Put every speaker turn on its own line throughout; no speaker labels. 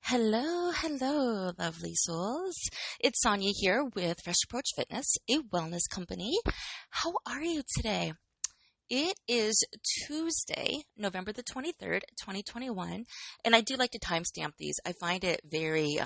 Hello, lovely souls. It's Sonya here with Fresh Approach Fitness, a wellness company. How are you today? It is Tuesday, November the 23rd, 2021, and I do like to timestamp these. I find it very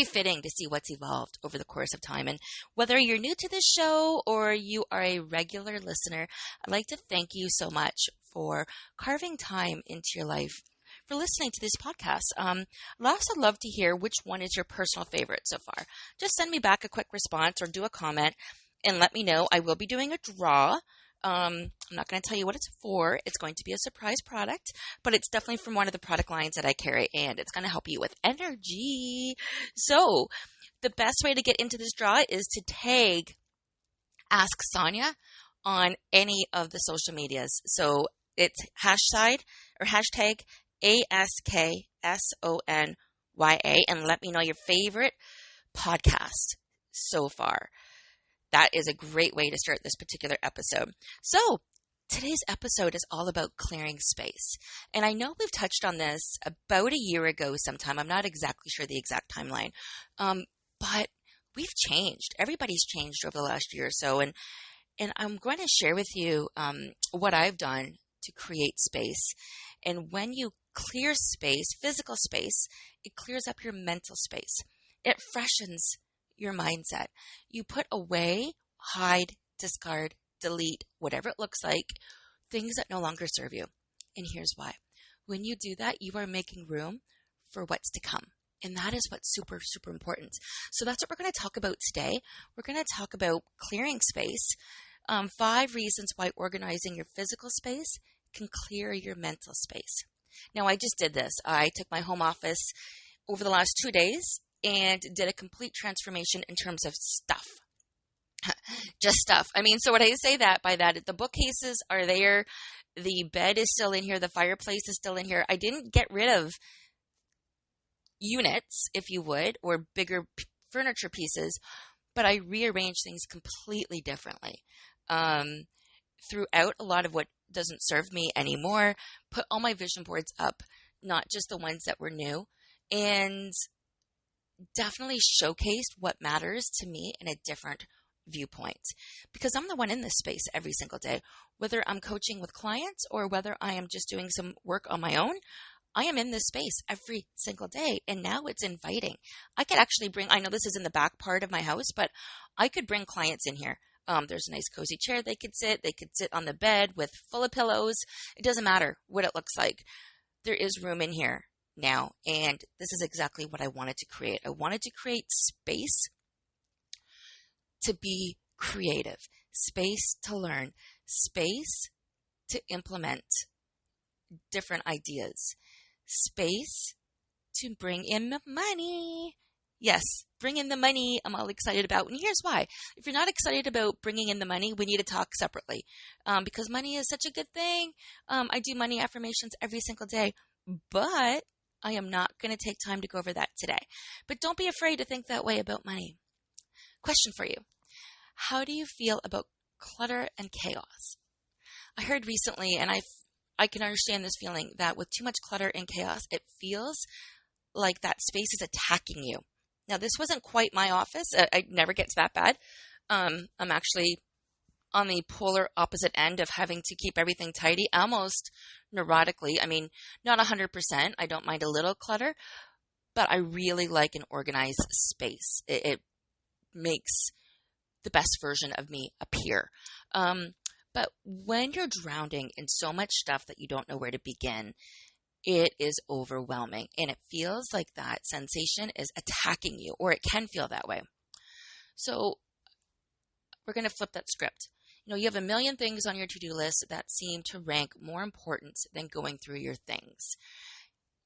fitting to see what's evolved over the course of time. And whether you're new to this show or you are a regular listener, I'd like to thank you so much for carving time into your life for listening to this podcast. I'd also love to hear which one is your personal favorite so far. Just send me back a quick response or do a comment and let me know. I will be doing a draw. I'm not going to tell you what it's for. It's going to be a surprise product, but it's definitely from one of the product lines that I carry, and it's going to help you with energy. So the best way to get into this draw is to tag Ask Sonya on any of the social medias. So it's hashtag ASKSONYA, and let me know your favorite podcast so far. That is a great way to start this particular episode. So today's episode is all about clearing space. And I know we've touched on this about a year ago sometime. I'm not exactly sure the exact timeline. But we've changed. Everybody's changed over the last year or so. And I'm going to share with you what I've done to create space. And when you clear space, physical space, it clears up your mental space. It freshens your mindset. You put away, hide, discard, delete, whatever it looks like, things that no longer serve you. And here's why. When you do that, you are making room for what's to come. And that is what's super, super important. So that's what we're going to talk about today. We're going to talk about clearing space. 5 reasons why organizing your physical space can clear your mental space. Now, I just did this. I took my home office over the last 2 days and did a complete transformation in terms of stuff. Just stuff. I mean, so what I say that by that, the bookcases are there, the bed is still in here, the fireplace is still in here. I didn't get rid of units, if you would, or bigger furniture pieces, but I rearranged things completely differently. Threw out a lot of what doesn't serve me anymore, put all my vision boards up, not just the ones that were new, and definitely showcased what matters to me in a different viewpoint, because I'm the one in this space every single day, whether I'm coaching with clients or whether I am just doing some work on my own. I am in this space every single day, and now it's inviting. I could actually I know this is in the back part of my house, but I could bring clients in here. There's a nice cozy chair they could sit on the bed with full of pillows. It doesn't matter what it looks like. There is room in here now, and this is exactly what I wanted to create. I wanted to create space to be creative, space to learn, space to implement different ideas, space to bring in money. Yes, bring in the money I'm all excited about. And here's why. If you're not excited about bringing in the money, we need to talk separately, because money is such a good thing. I do money affirmations every single day, but I am not going to take time to go over that today. But don't be afraid to think that way about money. Question for you. How do you feel about clutter and chaos? I heard recently, and I can understand this feeling, that with too much clutter and chaos, it feels like that space is attacking you. Now, this wasn't quite my office. It never gets that bad. I'm actually on the polar opposite end of having to keep everything tidy, almost neurotically. I mean, not 100%. I don't mind a little clutter, but I really like an organized space. It makes the best version of me appear. But when you're drowning in so much stuff that you don't know where to begin, it is overwhelming, and it feels like that sensation is attacking you, or it can feel that way. So we're going to flip that script. You have a million things on your to-do list that seem to rank more important than going through your things.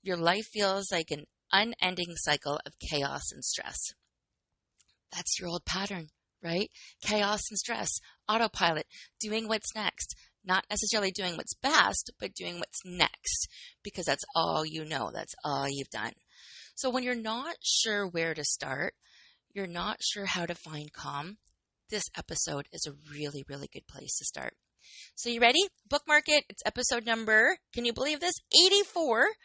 Your life feels like an unending cycle of chaos and stress. That's your old pattern, right? Chaos and stress, autopilot, doing what's next. Not necessarily doing what's best, but doing what's next, because that's all you know. That's all you've done. So when you're not sure where to start, you're not sure how to find calm, this episode is a really, really good place to start. So you ready? Bookmark it. It's episode number, can you believe this? 84.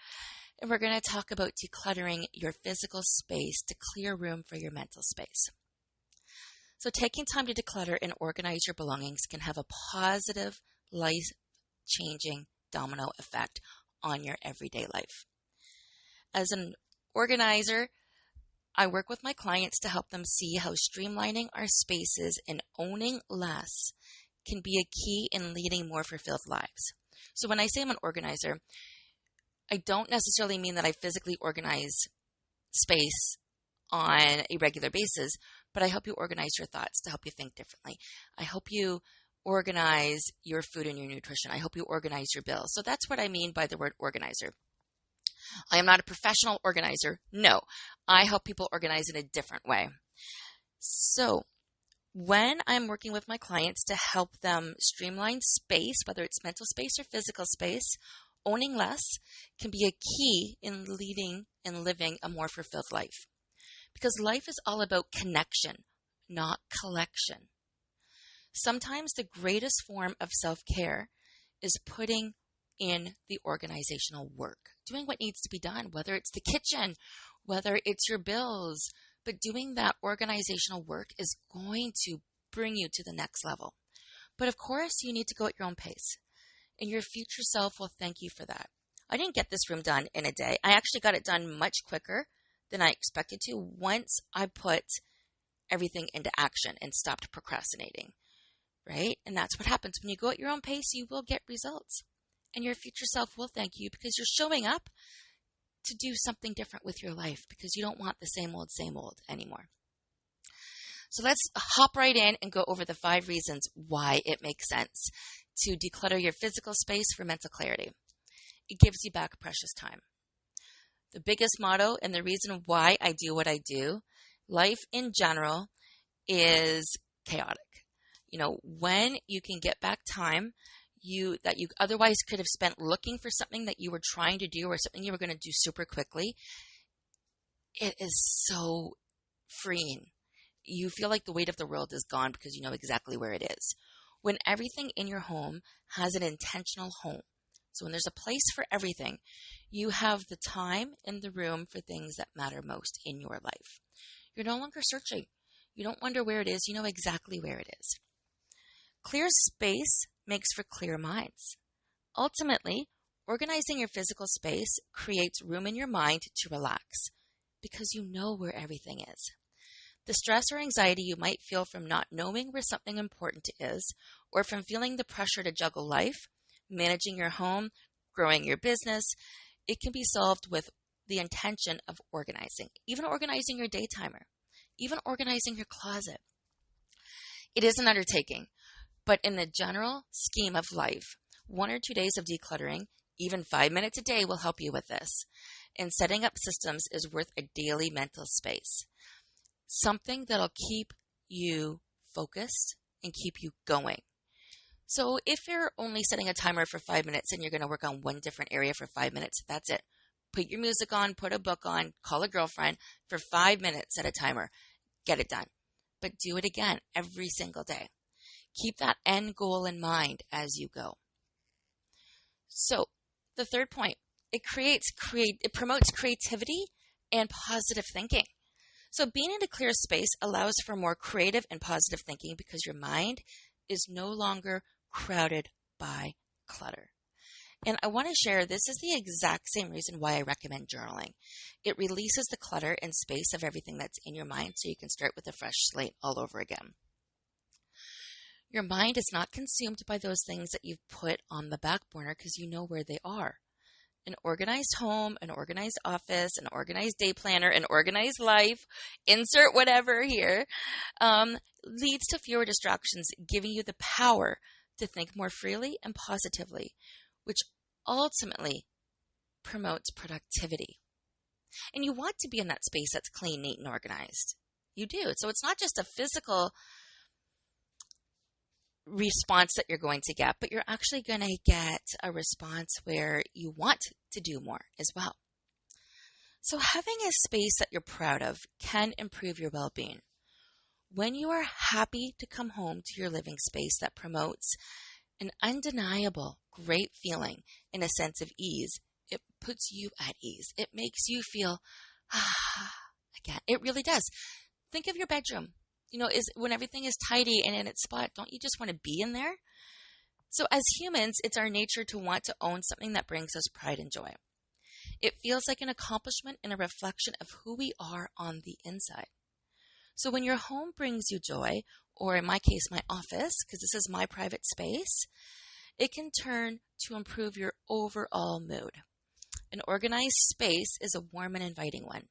and we're going to talk about decluttering your physical space to clear room for your mental space. So taking time to declutter and organize your belongings can have a positive, life-changing domino effect on your everyday life. As an organizer, I work with my clients to help them see how streamlining our spaces and owning less can be a key in leading more fulfilled lives. So when I say I'm an organizer, I don't necessarily mean that I physically organize space on a regular basis, but I help you organize your thoughts to help you think differently. I help you organize your food and your nutrition. I help you organize your bills. So that's what I mean by the word organizer. I am not a professional organizer. No, I help people organize in a different way. So when I'm working with my clients to help them streamline space, whether it's mental space or physical space, owning less can be a key in leading and living a more fulfilled life. Because life is all about connection, not collection. Sometimes the greatest form of self-care is putting in the organizational work, doing what needs to be done, whether it's the kitchen, whether it's your bills, but doing that organizational work is going to bring you to the next level. But of course, you need to go at your own pace, and your future self will thank you for that. I didn't get this room done in a day. I actually got it done much quicker than I expected to once I put everything into action and stopped procrastinating, right? And that's what happens. When you go at your own pace, you will get results. And your future self will thank you because you're showing up to do something different with your life because you don't want the same old anymore. So let's hop right in and go over the 5 reasons why it makes sense to declutter your physical space for mental clarity. It gives you back precious time. The biggest motto and the reason why I do what I do, life in general is chaotic. When you can get back time that you otherwise could have spent looking for something that you were trying to do or something you were going to do super quickly, it is so freeing. You feel like the weight of the world is gone because you know exactly where it is. When everything in your home has an intentional home, so when there's a place for everything, you have the time and the room for things that matter most in your life. You're no longer searching. You don't wonder where it is. You know exactly where it is. Clear space makes for clear minds. Ultimately, organizing your physical space creates room in your mind to relax because you know where everything is. The stress or anxiety you might feel from not knowing where something important is, or from feeling the pressure to juggle life, managing your home, growing your business, it can be solved with the intention of organizing, even organizing your day timer, even organizing your closet. It is an undertaking, but in the general scheme of life, 1 or 2 days of decluttering, even 5 minutes a day will help you with this. And setting up systems is worth a daily mental space. Something that'll keep you focused and keep you going. So if you're only setting a timer for 5 minutes and you're going to work on one different area for 5 minutes, that's it. Put your music on, put a book on, call a girlfriend for 5 minutes, set a timer. Get it done. But do it again every single day. Keep that end goal in mind as you go. So the third point, it promotes creativity and positive thinking. So being in a clear space allows for more creative and positive thinking because your mind is no longer crowded by clutter. And I want to share, this is the exact same reason why I recommend journaling. It releases the clutter and space of everything that's in your mind so you can start with a fresh slate all over again. Your mind is not consumed by those things that you've put on the back burner because you know where they are. An organized home, an organized office, an organized day planner, an organized life, insert whatever here, leads to fewer distractions, giving you the power to think more freely and positively, which ultimately promotes productivity. And you want to be in that space that's clean, neat, and organized. You do. So it's not just a physical response that you're going to get, but you're actually going to get a response where you want to do more as well. So having a space that you're proud of can improve your well-being. When you are happy to come home to your living space that promotes an undeniable great feeling and a sense of ease, it puts you at ease. It makes you feel, again, it really does. Think of your bedroom. Is when everything is tidy and in its spot, don't you just want to be in there? So as humans, it's our nature to want to own something that brings us pride and joy. It feels like an accomplishment and a reflection of who we are on the inside. So when your home brings you joy, or in my case, my office, because this is my private space, it can turn to improve your overall mood. An organized space is a warm and inviting one,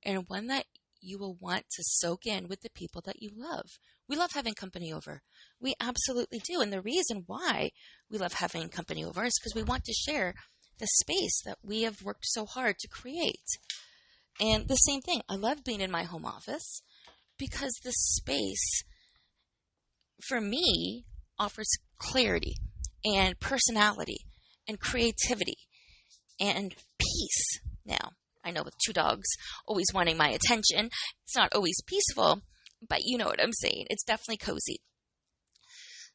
and one that you will want to soak in with the people that you love. We love having company over. We absolutely do. And the reason why we love having company over is because we want to share the space that we have worked so hard to create. And the same thing, I love being in my home office because the space, for me, offers clarity and personality and creativity and peace. Now, I know with 2 dogs always wanting my attention, it's not always peaceful, but you know what I'm saying. It's definitely cozy.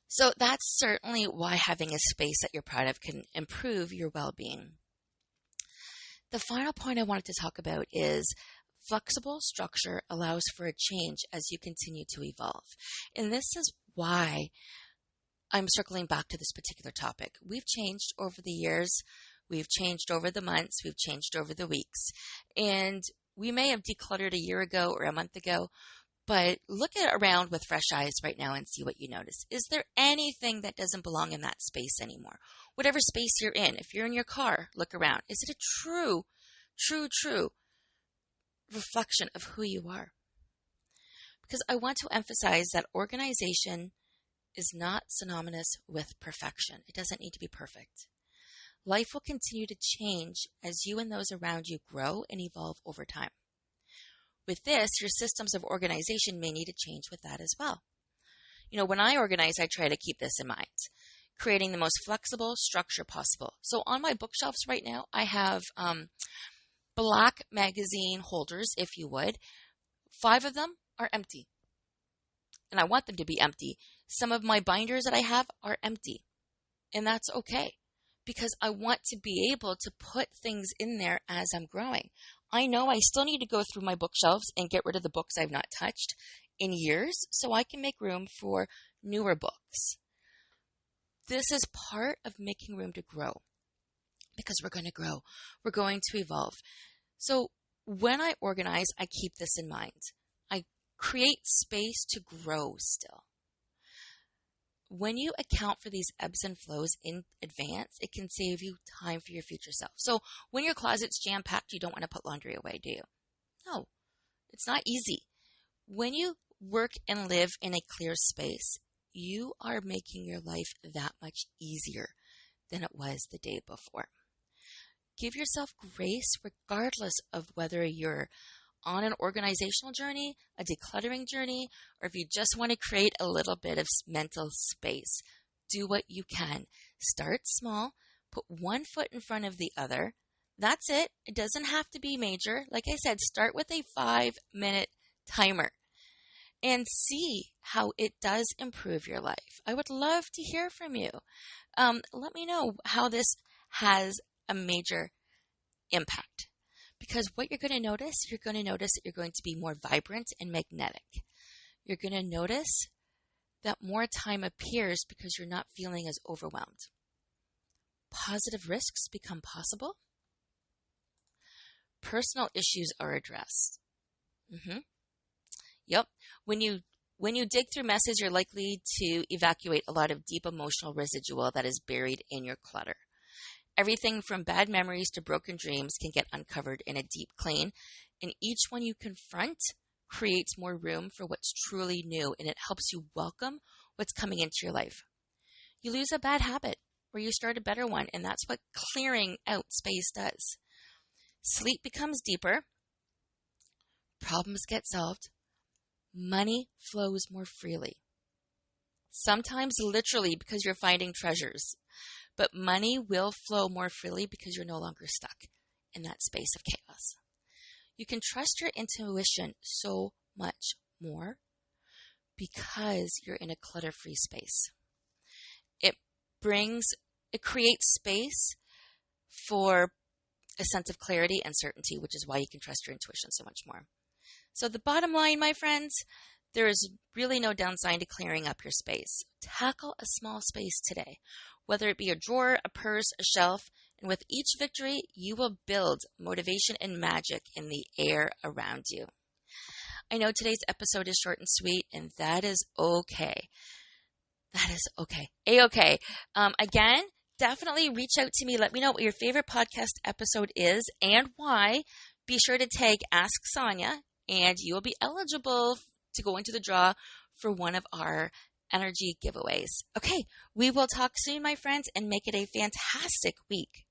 So that's certainly why having a space that you're proud of can improve your well-being. The final point I wanted to talk about is flexible structure allows for a change as you continue to evolve. And this is why I'm circling back to this particular topic. We've changed over the years. We've changed over the months. We've changed over the weeks. And we may have decluttered a year ago or a month ago, but look around with fresh eyes right now and see what you notice. Is there anything that doesn't belong in that space anymore? Whatever space you're in, if you're in your car, look around. Is it a true reflection of who you are? Because I want to emphasize that organization is not synonymous with perfection. It doesn't need to be perfect. Life will continue to change as you and those around you grow and evolve over time. With this, your systems of organization may need to change with that as well. When I organize, I try to keep this in mind, creating the most flexible structure possible. So on my bookshelves right now, I have black magazine holders, if you would. 5 of them are empty, and I want them to be empty. Some of my binders that I have are empty, and that's okay, because I want to be able to put things in there as I'm growing. I know I still need to go through my bookshelves and get rid of the books I've not touched in years so I can make room for newer books. This is part of making room to grow, because we're going to grow. We're going to evolve. So when I organize, I keep this in mind. I create space to grow still. When you account for these ebbs and flows in advance, it can save you time for your future self. So when your closet's jam-packed, you don't want to put laundry away, do you? No, it's not easy. When you work and live in a clear space, you are making your life that much easier than it was the day before. Give yourself grace regardless of whether you're on an organizational journey, a decluttering journey, or if you just want to create a little bit of mental space. Do what you can. Start small. Put one foot in front of the other. That's it. It doesn't have to be major. Like I said, start with a 5-minute timer and see how it does improve your life. I would love to hear from you. Let me know how this has a major impact. Because what you're going to notice that you're going to be more vibrant and magnetic. You're going to notice that more time appears because you're not feeling as overwhelmed. Positive risks become possible. Personal issues are addressed. Yep. When you dig through messes, you're likely to evacuate a lot of deep emotional residual that is buried in your clutter. Everything from bad memories to broken dreams can get uncovered in a deep clean, and each one you confront creates more room for what's truly new, and it helps you welcome what's coming into your life. You lose a bad habit, or you start a better one, and that's what clearing out space does. Sleep becomes deeper, problems get solved, money flows more freely. Sometimes literally because you're finding treasures. But money will flow more freely because you're no longer stuck in that space of chaos. You can trust your intuition so much more because you're in a clutter-free space. It creates space for a sense of clarity and certainty, which is why you can trust your intuition so much more. So the bottom line, my friends, there is really no downside to clearing up your space. Tackle a small space today, whether it be a drawer, a purse, a shelf, and with each victory, you will build motivation and magic in the air around you. I know today's episode is short and sweet, and that is okay. That is okay. A-okay. Again, definitely reach out to me. Let me know what your favorite podcast episode is and why. Be sure to tag Ask Sonya, and you will be eligible to go into the draw for one of our energy giveaways. Okay, we will talk soon, my friends, and make it a fantastic week.